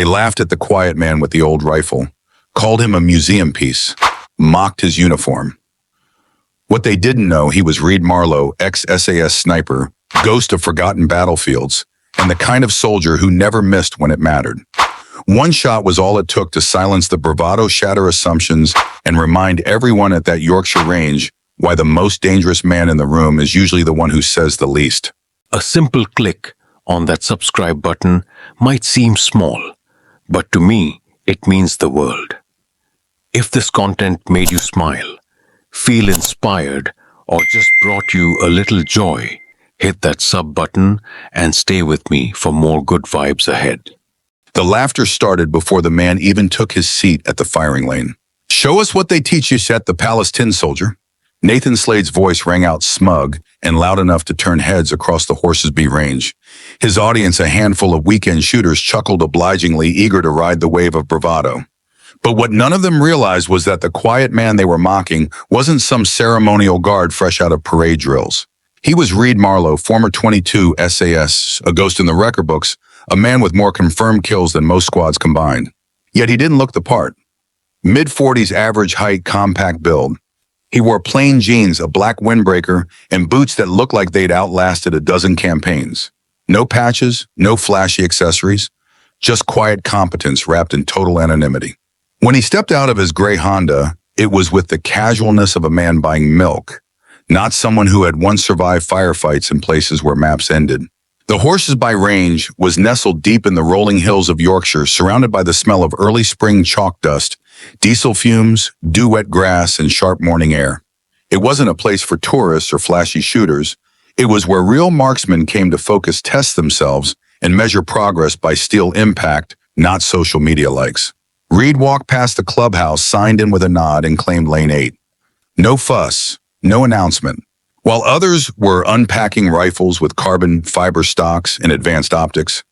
They laughed at the quiet man with the old rifle, called him a museum piece, mocked his uniform. What they didn't know, he was Reid Marlow, ex-SAS sniper, ghost of forgotten battlefields, and the kind of soldier who never missed when it mattered. One shot was all it took to silence the bravado, shatter assumptions, and remind everyone at that Yorkshire range why the most dangerous man in the room is usually the one who says the least. A simple click on that subscribe button might seem small, but to me, it means the world. If this content made you smile, feel inspired, or just brought you a little joy, hit that sub button and stay with me for more good vibes ahead. The laughter started before the man even took his seat at the firing lane. "Show us what they teach you at the Palace, tin soldier." Nathan Slade's voice rang out smug and loud enough to turn heads across the Horsesby range. His audience, a handful of weekend shooters, chuckled obligingly, eager to ride the wave of bravado. But what none of them realized was that the quiet man they were mocking wasn't some ceremonial guard fresh out of parade drills. He was Reid Marlow, former 22 SAS, a ghost in the record books, a man with more confirmed kills than most squads combined. Yet he didn't look the part. Mid-40s average height, compact build. He wore plain jeans, a black windbreaker, and boots that looked like they'd outlasted a dozen campaigns. No patches, no flashy accessories, just quiet competence wrapped in total anonymity. When he stepped out of his gray Honda, it was with the casualness of a man buying milk, not someone who had once survived firefights in places where maps ended. The Horsesby Range was nestled deep in the rolling hills of Yorkshire, surrounded by the smell of early spring chalk dust, diesel fumes, dew-wet grass, and sharp morning air. It wasn't a place for tourists or flashy shooters. It was where real marksmen came to focus, test themselves, and measure progress by steel impact, not social media likes. Reid walked past the clubhouse, signed in with a nod, and claimed lane 8. No fuss, no announcement. While others were unpacking rifles with carbon fiber stocks and advanced optics,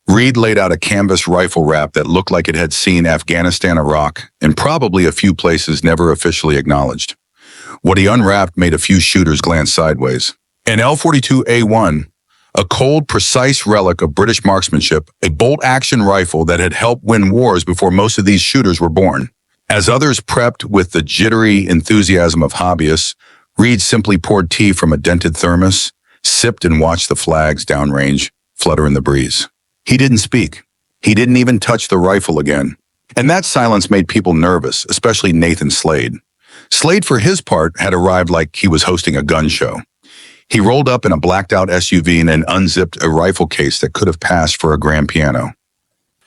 Reid laid out a canvas rifle wrap that looked like it had seen Afghanistan, Iraq, and probably a few places never officially acknowledged. What he unwrapped made a few shooters glance sideways. An L42A1, a cold, precise relic of British marksmanship, a bolt-action rifle that had helped win wars before most of these shooters were born. As others prepped with the jittery enthusiasm of hobbyists, Reid simply poured tea from a dented thermos, sipped, and watched the flags downrange flutter in the breeze. He didn't speak. He didn't even touch the rifle again. And that silence made people nervous, especially Nathan Slade. Slade, for his part, had arrived like he was hosting a gun show. He rolled up in a blacked-out SUV and unzipped a rifle case that could have passed for a grand piano.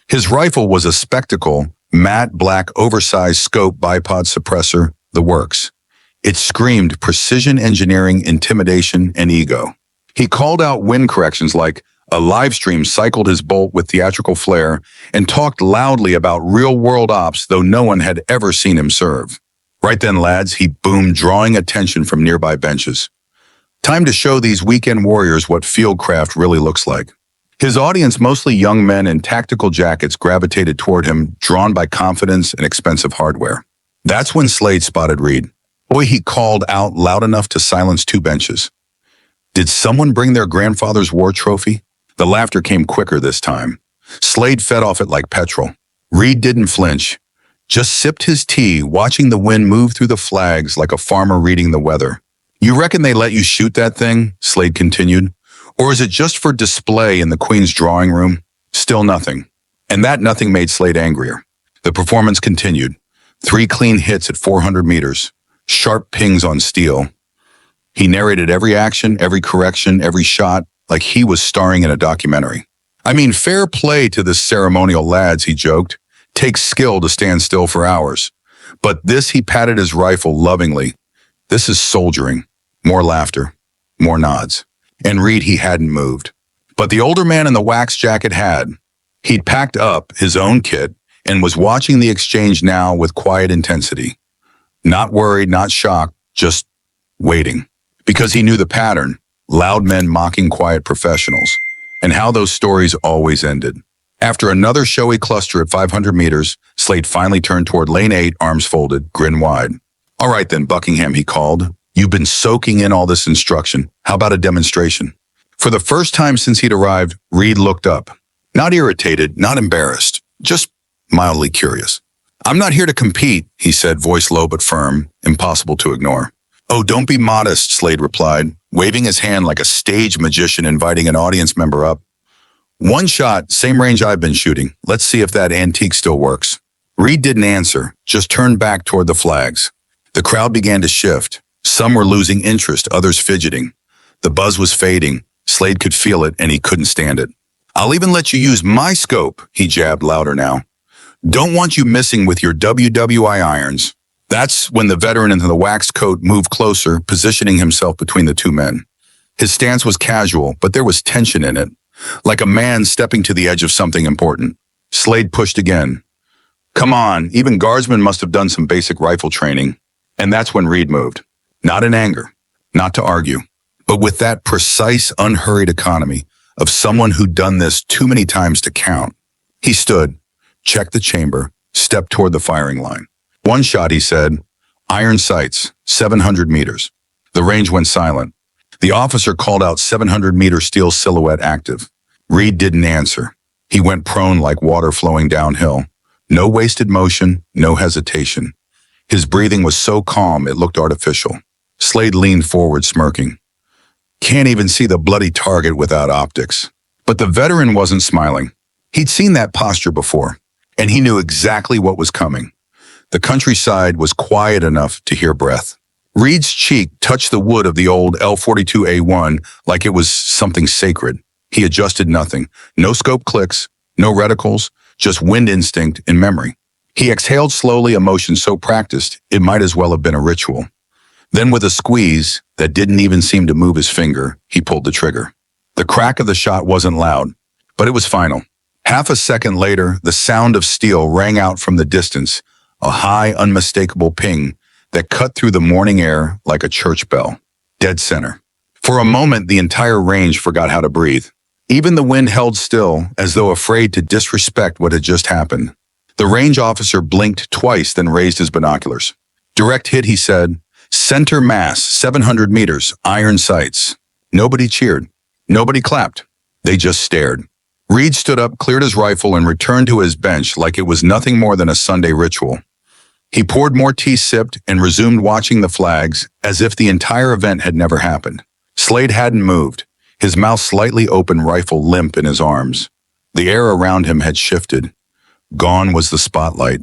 His rifle was a spectacle, matte black oversized scope bipod suppressor, the works. It screamed precision engineering, intimidation, and ego. He called out wind corrections like a live stream, cycled his bolt with theatrical flair, and talked loudly about real-world ops, though no one had ever seen him serve. Right then, lads, he boomed, drawing attention from nearby benches. Time to show these weekend warriors what fieldcraft really looks like. His audience, mostly young men in tactical jackets, gravitated toward him, drawn by confidence and expensive hardware. That's when Slade spotted Reid. Boy, he called out loud enough to silence 2 benches. Did someone bring their grandfather's war trophy? The laughter came quicker this time. Slade fed off it like petrol. Reid didn't flinch, just sipped his tea, watching the wind move through the flags like a farmer reading the weather. "You reckon they let you shoot that thing?" Slade continued. "Or is it just for display in the Queen's drawing room?" Still nothing. And that nothing made Slade angrier. The performance continued. 3 clean hits at 400 meters. Sharp pings on steel. He narrated every action, every correction, every shot, like he was starring in a documentary. "I mean, fair play to the ceremonial lads," he joked. "Takes skill to stand still for hours. But this," he patted his rifle lovingly, "this is soldiering." More laughter, more nods. And Reid, he hadn't moved. But the older man in the wax jacket had. He'd packed up his own kit and was watching the exchange now with quiet intensity. Not worried, not shocked, just waiting. Because he knew the pattern, loud men mocking quiet professionals, and how those stories always ended. After another showy cluster at 500 meters, Slade finally turned toward lane 8, arms folded, grin wide. "All right then, Buckingham," he called. "You've been soaking in all this instruction. How about a demonstration?" For the first time since he'd arrived, Reid looked up. Not irritated, not embarrassed, Just mildly curious. I'm not here to compete, he said, voice low but firm, impossible to ignore. Oh, don't be modest, Slade replied, waving his hand like a stage magician inviting an audience member up. One shot, same range I've been shooting. Let's see if that antique still works. Reid didn't answer, just turned back toward the flags. The crowd began to shift. Some were losing interest, others fidgeting. The buzz was fading. Slade could feel it, and he couldn't stand it. I'll even let you use my scope, he jabbed louder now. Don't want you missing with your WWI irons. That's when the veteran in the waxed coat moved closer, positioning himself between the two men. His stance was casual, but there was tension in it, like a man stepping to the edge of something important. Slade pushed again. Come on, even guardsmen must have done some basic rifle training. And that's when Reid moved. Not in anger, not to argue, but with that precise, unhurried economy of someone who'd done this too many times to count. He stood, checked the chamber, stepped toward the firing line. One shot, he said, iron sights, 700 meters. The range went silent. The officer called out 700-meter steel silhouette active. Reid didn't answer. He went prone like water flowing downhill. No wasted motion, no hesitation. His breathing was so calm it looked artificial. Slade leaned forward, smirking. Can't even see the bloody target without optics. But the veteran wasn't smiling. He'd seen that posture before, and he knew exactly what was coming. The countryside was quiet enough to hear breath. Reid's cheek touched the wood of the old L-42A1 like it was something sacred. He adjusted nothing. No scope clicks, no reticles, just wind instinct and memory. He exhaled slowly, a motion so practiced it might as well have been a ritual. Then with a squeeze that didn't even seem to move his finger, he pulled the trigger. The crack of the shot wasn't loud, but it was final. Half a second later, the sound of steel rang out from the distance, a high, unmistakable ping that cut through the morning air like a church bell. Dead center. For a moment, the entire range forgot how to breathe. Even the wind held still, as though afraid to disrespect what had just happened. The range officer blinked twice, then raised his binoculars. Direct hit, he said. Center mass, 700 meters, iron sights. Nobody cheered. Nobody clapped. They just stared. Reid stood up, cleared his rifle, and returned to his bench like it was nothing more than a Sunday ritual. He poured more tea, sipped, and resumed watching the flags as if the entire event had never happened. Slade hadn't moved, his mouth slightly open, rifle limp in his arms. The air around him had shifted. Gone was the spotlight.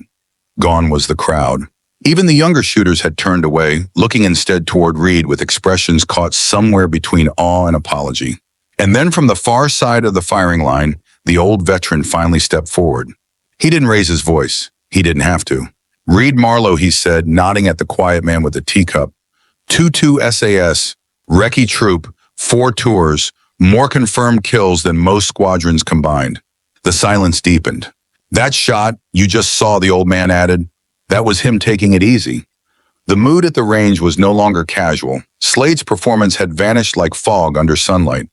Gone was the crowd. Even the younger shooters had turned away, looking instead toward Reid with expressions caught somewhere between awe and apology. And then from the far side of the firing line, the old veteran finally stepped forward. He didn't raise his voice. He didn't have to. Reid Marlow, he said, nodding at the quiet man with the teacup. 2-2 SAS, recce troop, 4 tours, more confirmed kills than most squadrons combined. The silence deepened. That shot you just saw, the old man added, that was him taking it easy. The mood at the range was no longer casual. Slade's performance had vanished like fog under sunlight.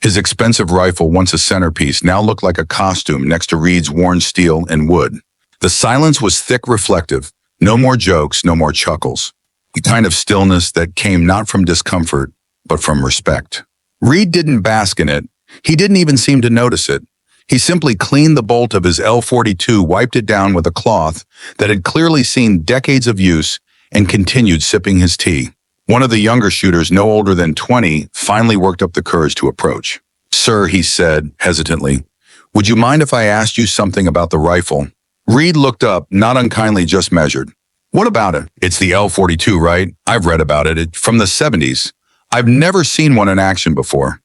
His expensive rifle, once a centerpiece, now looked like a costume next to Reid's worn steel and wood. The silence was thick, reflective. No more jokes, no more chuckles. The kind of stillness that came not from discomfort, but from respect. Reid didn't bask in it. He didn't even seem to notice it. He simply cleaned the bolt of his L-42, wiped it down with a cloth that had clearly seen decades of use, and continued sipping his tea. One of the younger shooters, no older than 20, finally worked up the courage to approach. Sir, he said, hesitantly, would you mind if I asked you something about the rifle? Reid looked up, not unkindly, just measured. What about it? It's the L-42, right? I've read about it. It's from the 70s. I've never seen one in action before.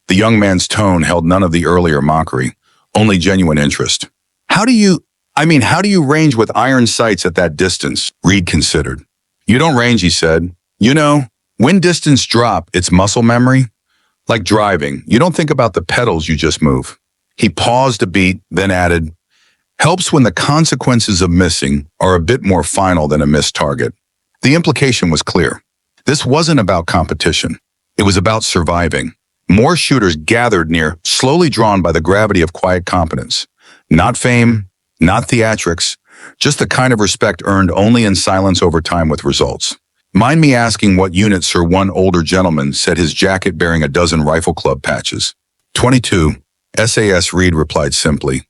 The young man's tone held none of the earlier mockery, only genuine interest. How do you range with iron sights at that distance? Reid considered. You don't range, he said. You know, when distance drop, it's muscle memory. Like driving, you don't think about the pedals, you just move. He paused a beat, then added, helps when the consequences of missing are a bit more final than a missed target. The implication was clear. This wasn't about competition. It was about surviving. More shooters gathered near, slowly drawn by the gravity of quiet competence. Not fame, not theatrics, just the kind of respect earned only in silence over time with results. Mind me asking what unit, sir? One older gentleman said, his jacket bearing a dozen rifle club patches. 22, SAS, Reid replied simply.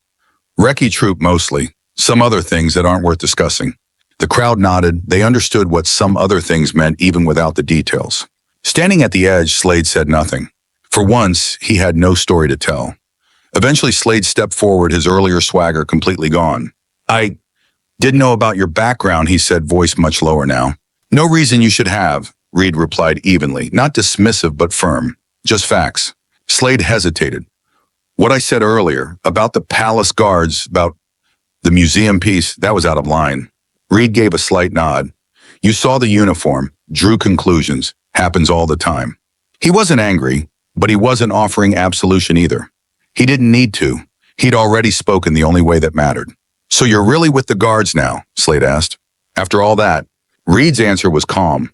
Recce troop mostly. Some other things that aren't worth discussing. The crowd nodded. They understood what some other things meant even without the details. Standing at the edge, Slade said nothing. For once, he had no story to tell. Eventually, Slade stepped forward, his earlier swagger completely gone. I didn't know about your background, he said, voice much lower now. No reason you should have, Reid replied evenly, not dismissive but firm. Just facts. Slade hesitated. What I said earlier, about the palace guards, about the museum piece, that was out of line. Reid gave a slight nod. You saw the uniform, drew conclusions, happens all the time. He wasn't angry, but he wasn't offering absolution either. He didn't need to. He'd already spoken the only way that mattered. So you're really with the guards now? Slade asked. After all that, Reid's answer was calm.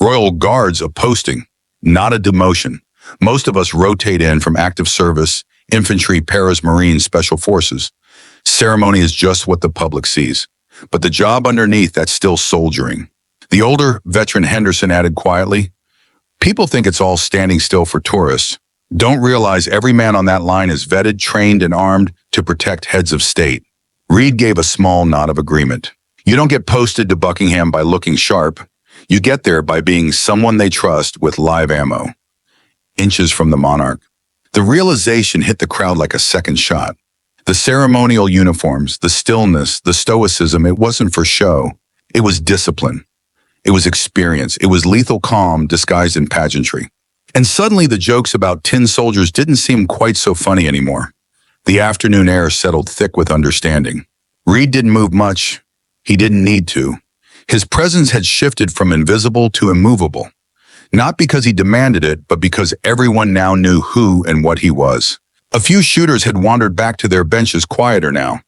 Royal Guards a posting, not a demotion. Most of us rotate in from active service, infantry, paras, marines, special forces. Ceremony is just what the public sees. But the job underneath, that's still soldiering. The older veteran Henderson added quietly, people think it's all standing still for tourists. Don't realize every man on that line is vetted, trained, and armed to protect heads of state. Reid gave a small nod of agreement. You don't get posted to Buckingham by looking sharp. You get there by being someone they trust with live ammo. Inches from the monarch. The realization hit the crowd like a second shot. The ceremonial uniforms, the stillness, the stoicism, it wasn't for show. It was discipline. It was experience. It was lethal calm disguised in pageantry. And suddenly the jokes about tin soldiers didn't seem quite so funny anymore. The afternoon air settled thick with understanding. Reid didn't move much. He didn't need to. His presence had shifted from invisible to immovable. Not because he demanded it, but because everyone now knew who and what he was. A few shooters had wandered back to their benches quieter now.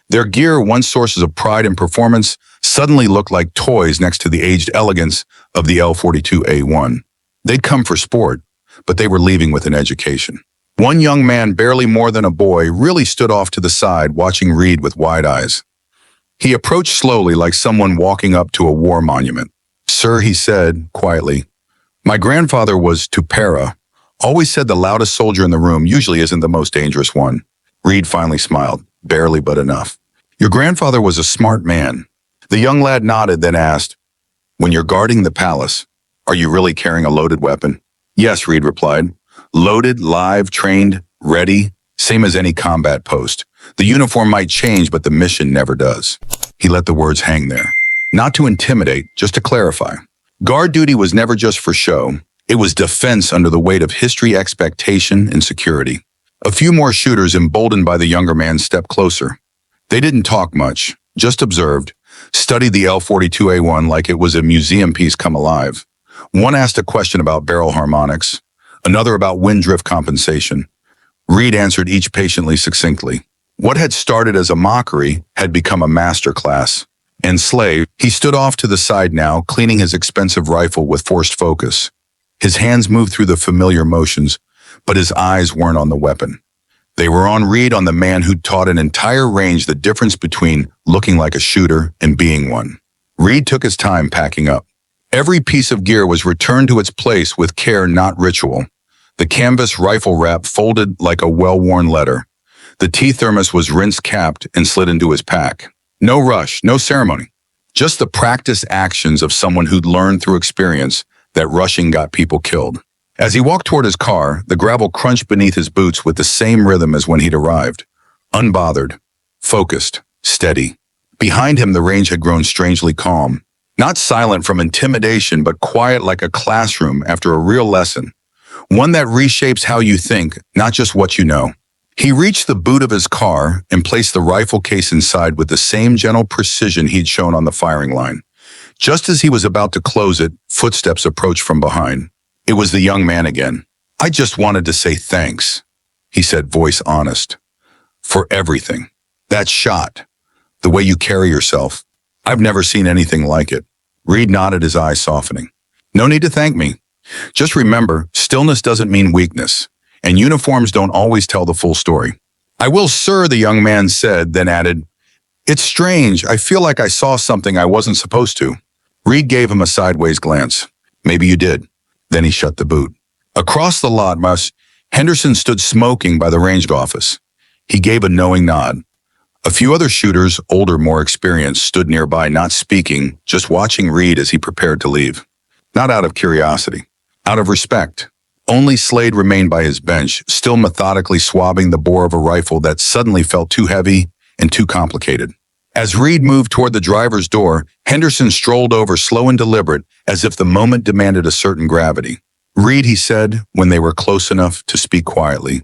Their gear, once sources of pride and performance, suddenly looked like toys next to the aged elegance of the L-42A1. They'd come for sport, but they were leaving with an education. One young man, barely more than a boy, really stood off to the side, watching Reid with wide eyes. He approached slowly like someone walking up to a war monument. Sir, he said, quietly, my grandfather was Tupera. Always said the loudest soldier in the room usually isn't the most dangerous one. Reid finally smiled, barely but enough. Your grandfather was a smart man. The young lad nodded, then asked, when you're guarding the palace, are you really carrying a loaded weapon? Yes, Reid replied. Loaded, live, trained, ready, same as any combat post. The uniform might change, but the mission never does. He let the words hang there. Not to intimidate, just to clarify. Guard duty was never just for show. It was defense under the weight of history, expectation, and security. A few more shooters, emboldened by the younger man, stepped closer. They didn't talk much, just observed, studied the L-42A1 like it was a museum piece come alive. One asked a question about barrel harmonics, another about wind drift compensation. Reid answered each patiently, succinctly. What had started as a mockery had become a masterclass. And Slade, he stood off to the side now, cleaning his expensive rifle with forced focus. His hands moved through the familiar motions, but his eyes weren't on the weapon. They were on Reid, on the man who'd taught an entire range the difference between looking like a shooter and being one. Reid took his time packing up. Every piece of gear was returned to its place with care, not ritual. The canvas rifle wrap folded like a well-worn letter. The tea thermos was rinse-capped and slid into his pack. No rush, no ceremony. Just the practiced actions of someone who'd learned through experience that rushing got people killed. As he walked toward his car, the gravel crunched beneath his boots with the same rhythm as when he'd arrived. Unbothered, focused, steady. Behind him, the range had grown strangely calm. Not silent from intimidation, but quiet like a classroom after a real lesson. One that reshapes how you think, not just what you know. He reached the boot of his car and placed the rifle case inside with the same gentle precision he'd shown on the firing line. Just as he was about to close it, footsteps approached from behind. It was the young man again. I just wanted to say thanks, he said, voice honest. For everything. That shot. The way you carry yourself. I've never seen anything like it. Reid nodded, his eyes softening. No need to thank me. Just remember, stillness doesn't mean weakness, and uniforms don't always tell the full story. I will, sir, the young man said, then added, it's strange. I feel like I saw something I wasn't supposed to. Reid gave him a sideways glance. Maybe you did. Then he shut the boot. Across the lot, Henderson stood smoking by the ranged office. He gave a knowing nod. A few other shooters, older, more experienced, stood nearby, not speaking, just watching Reid as he prepared to leave. Not out of curiosity, out of respect. Only Slade remained by his bench, still methodically swabbing the bore of a rifle that suddenly felt too heavy and too complicated. As Reid moved toward the driver's door, Henderson strolled over, slow and deliberate, as if the moment demanded a certain gravity. "Reid," he said, when they were close enough to speak quietly.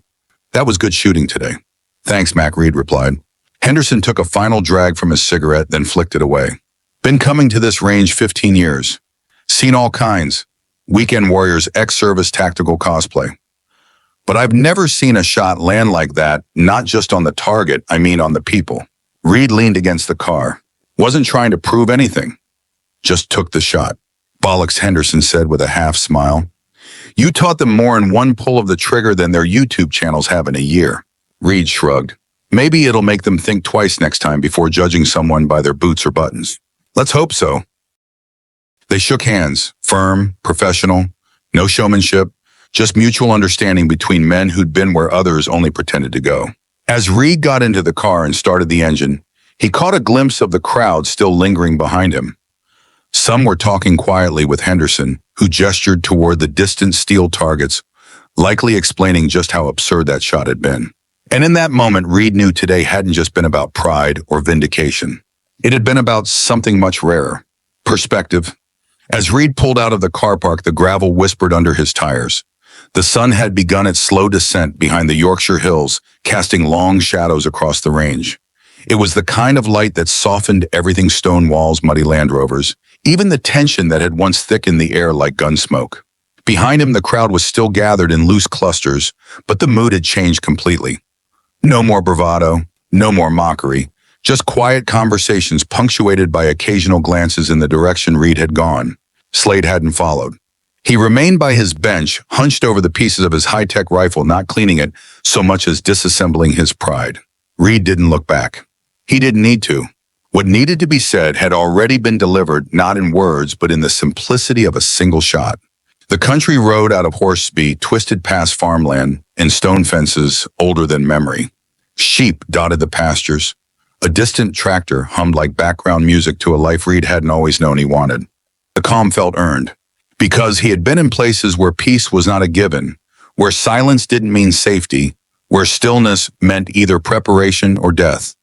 "That was good shooting today." "Thanks, Mac," Reid replied. Henderson took a final drag from his cigarette, then flicked it away. "Been coming to this range 15 years. Seen all kinds. Weekend warriors, ex-service tactical cosplay. But I've never seen a shot land like that, not just on the target, I mean on the people." Reid leaned against the car. "Wasn't trying to prove anything. Just took the shot." "Bollocks," Henderson said with a half smile. "You taught them more in one pull of the trigger than their YouTube channels have in a year." Reid shrugged. "Maybe it'll make them think twice next time before judging someone by their boots or buttons." "Let's hope so." They shook hands, firm, professional, no showmanship, just mutual understanding between men who'd been where others only pretended to go. As Reid got into the car and started the engine, he caught a glimpse of the crowd still lingering behind him. Some were talking quietly with Henderson, who gestured toward the distant steel targets, likely explaining just how absurd that shot had been. And in that moment, Reid knew today hadn't just been about pride or vindication. It had been about something much rarer: perspective. As Reid pulled out of the car park, the gravel whispered under his tires. The sun had begun its slow descent behind the Yorkshire hills, casting long shadows across the range. It was the kind of light that softened everything: stone walls, muddy Land Rovers, even the tension that had once thickened the air like gun smoke. Behind him, the crowd was still gathered in loose clusters, but the mood had changed completely. No more bravado, no more mockery, just quiet conversations punctuated by occasional glances in the direction Reid had gone. Slade hadn't followed. He remained by his bench, hunched over the pieces of his high-tech rifle, not cleaning it so much as disassembling his pride. Reid didn't look back. He didn't need to. What needed to be said had already been delivered, not in words, but in the simplicity of a single shot. The country road out of Horseby twisted past farmland and stone fences older than memory. Sheep dotted the pastures. A distant tractor hummed like background music to a life Reid hadn't always known he wanted. The calm felt earned, because he had been in places where peace was not a given, where silence didn't mean safety, where stillness meant either preparation or death.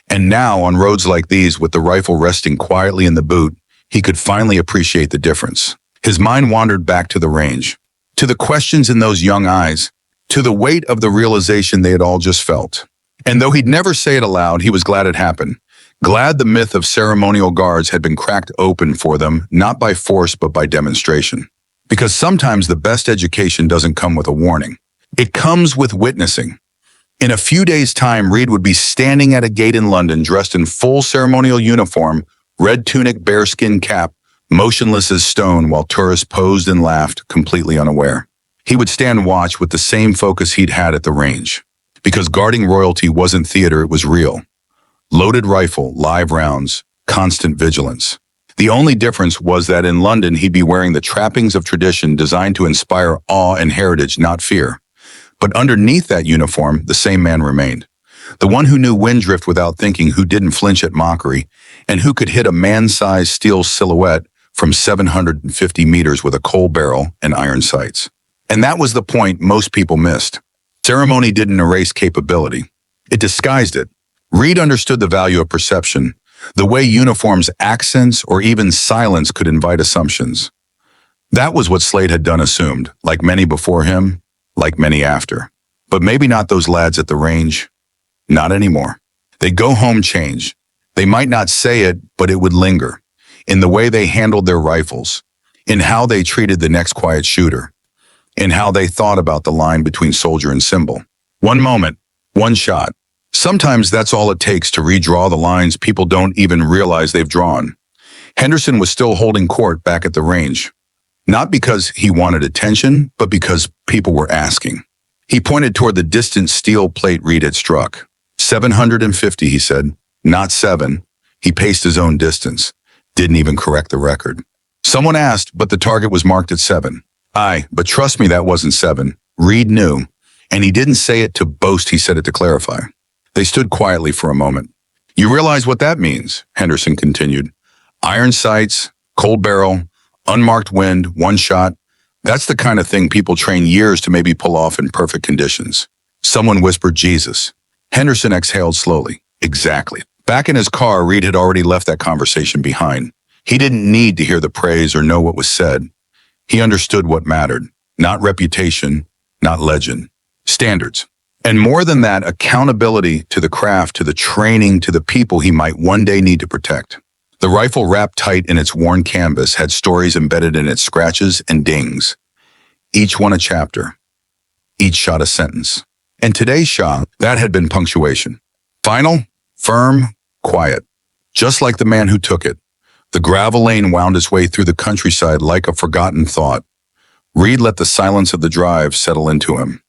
And now, on roads like these, with the rifle resting quietly in the boot, he could finally appreciate the difference. His mind wandered back to the range, to the questions in those young eyes, to the weight of the realization they had all just felt. And though he'd never say it aloud, he was glad it happened. Glad the myth of ceremonial guards had been cracked open for them, not by force but by demonstration. Because sometimes the best education doesn't come with a warning. It comes with witnessing. In a few days' time, Reid would be standing at a gate in London, dressed in full ceremonial uniform, red tunic, bearskin cap, motionless as stone, while tourists posed and laughed, completely unaware. He would stand watch with the same focus he'd had at the range. Because guarding royalty wasn't theater, it was real. Loaded rifle, live rounds, constant vigilance. The only difference was that in London he'd be wearing the trappings of tradition designed to inspire awe and heritage, not fear. But underneath that uniform, the same man remained. The one who knew wind drift without thinking, who didn't flinch at mockery, and who could hit a man-sized steel silhouette from 750 meters with a coal barrel and iron sights. And that was the point most people missed. Ceremony didn't erase capability. It disguised it. Reid understood the value of perception, the way uniforms' accents or even silence could invite assumptions. That was what Slade had done assumed, like many before him, like many after. But maybe not those lads at the range. Not anymore. They'd go home changed. They might not say it, but it would linger. In the way they handled their rifles, in how they treated the next quiet shooter, in how they thought about the line between soldier and symbol. One moment, one shot. Sometimes that's all it takes to redraw the lines people don't even realize they've drawn. Henderson was still holding court back at the range. Not because he wanted attention, but because people were asking. He pointed toward the distant steel plate Reid had struck. 750, he said. Not 7. He paced his own distance. Didn't even correct the record. Someone asked, but the target was marked at 7. Aye, but trust me, that wasn't 7. Reid knew. And he didn't say it to boast, he said it to clarify. They stood quietly for a moment. You realize what that means, Henderson continued. Iron sights, cold barrel, unmarked wind, one shot. That's the kind of thing people train years to maybe pull off in perfect conditions. Someone whispered Jesus. Henderson exhaled slowly. Exactly. Back in his car, Reid had already left that conversation behind. He didn't need to hear the praise or know what was said. He understood what mattered. Not reputation, not legend. Standards. And more than that, accountability to the craft, to the training, to the people he might one day need to protect. The rifle wrapped tight in its worn canvas had stories embedded in its scratches and dings. Each one a chapter. Each shot a sentence. And today's shot, that had been punctuation. Final, firm, quiet. Just like the man who took it. The gravel lane wound its way through the countryside like a forgotten thought. Reid let the silence of the drive settle into him.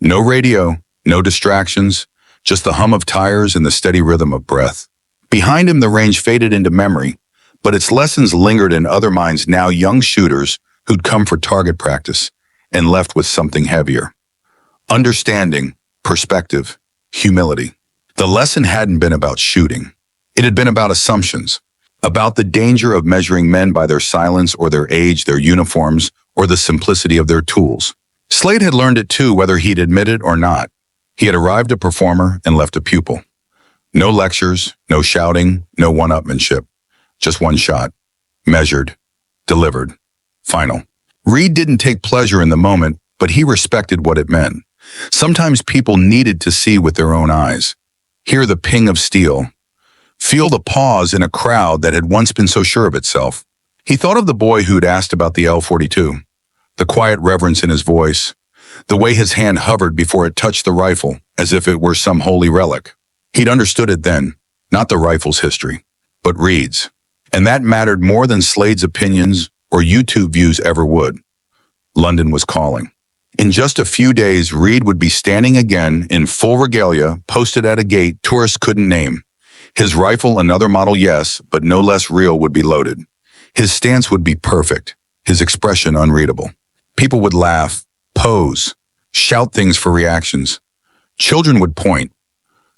No radio, no distractions, just the hum of tires and the steady rhythm of breath. Behind him, the range faded into memory, but its lessons lingered in other minds, now young shooters who'd come for target practice and left with something heavier. Understanding, perspective, humility. The lesson hadn't been about shooting. It had been about assumptions, about the danger of measuring men by their silence or their age, their uniforms, or the simplicity of their tools. Slade had learned it too, whether he'd admit it or not. He had arrived a performer and left a pupil. No lectures, no shouting, no one-upmanship. Just one shot. Measured. Delivered. Final. Reid didn't take pleasure in the moment, but he respected what it meant. Sometimes people needed to see with their own eyes. Hear the ping of steel. Feel the pause in a crowd that had once been so sure of itself. He thought of the boy who'd asked about the L-42. The quiet reverence in his voice. The way his hand hovered before it touched the rifle, as if it were some holy relic. He'd understood it then, not the rifle's history, but Reid's. And that mattered more than Slade's opinions or YouTube views ever would. London was calling. In just a few days, Reid would be standing again in full regalia, posted at a gate tourists couldn't name. His rifle, another model, yes, but no less real, would be loaded. His stance would be perfect, his expression unreadable. People would laugh, pose, shout things for reactions. Children would point.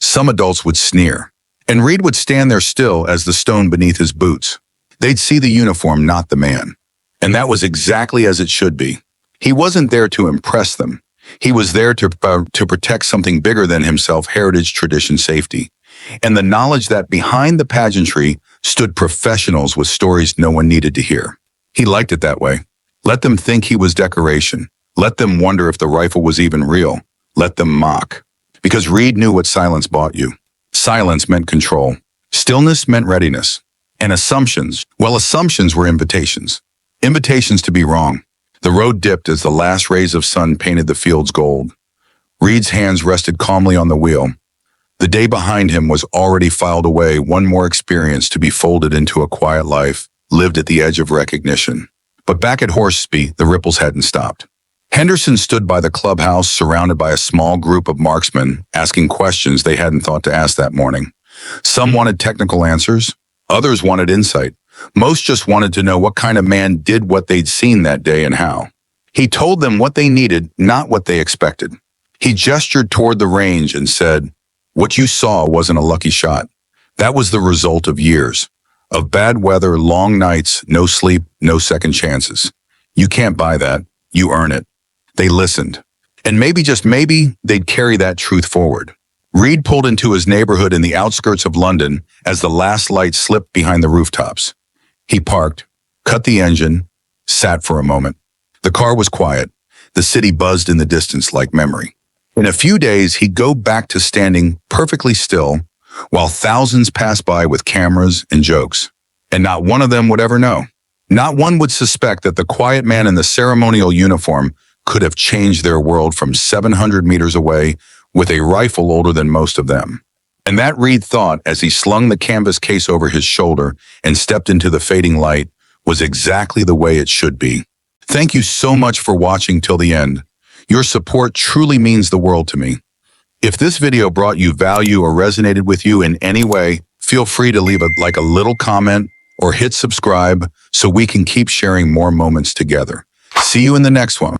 Some adults would sneer. And Reid would stand there still as the stone beneath his boots. They'd see the uniform, not the man. And that was exactly as it should be. He wasn't there to impress them. He was there to protect something bigger than himself, heritage, tradition, safety. And the knowledge that behind the pageantry stood professionals with stories no one needed to hear. He liked it that way. Let them think he was decoration. Let them wonder if the rifle was even real. Let them mock. Because Reid knew what silence bought you. Silence meant control. Stillness meant readiness. And assumptions, well, assumptions were invitations. Invitations to be wrong. The road dipped as the last rays of sun painted the fields gold. Reid's hands rested calmly on the wheel. The day behind him was already filed away, one more experience to be folded into a quiet life, lived at the edge of recognition. But back at Horsesby, the ripples hadn't stopped. Henderson stood by the clubhouse, surrounded by a small group of marksmen, asking questions they hadn't thought to ask that morning. Some wanted technical answers. Others wanted insight. Most just wanted to know what kind of man did what they'd seen that day and how. He told them what they needed, not what they expected. He gestured toward the range and said, "What you saw wasn't a lucky shot. That was the result of years. Of bad weather, long nights, no sleep, no second chances. You can't buy that. You earn it." They listened. And maybe, just maybe, they'd carry that truth forward. Reid pulled into his neighborhood in the outskirts of London as the last light slipped behind the rooftops. He parked, cut the engine, sat for a moment. The car was quiet. The city buzzed in the distance like memory. In a few days, he'd go back to standing perfectly still while thousands passed by with cameras and jokes. And not one of them would ever know. Not one would suspect that the quiet man in the ceremonial uniform could have changed their world from 700 meters away with a rifle older than most of them. And that, Reid thought, as he slung the canvas case over his shoulder and stepped into the fading light, was exactly the way it should be. Thank you so much for watching till the end. Your support truly means the world to me. If this video brought you value or resonated with you in any way, feel free to leave a little comment or hit subscribe so we can keep sharing more moments together. See you in the next one.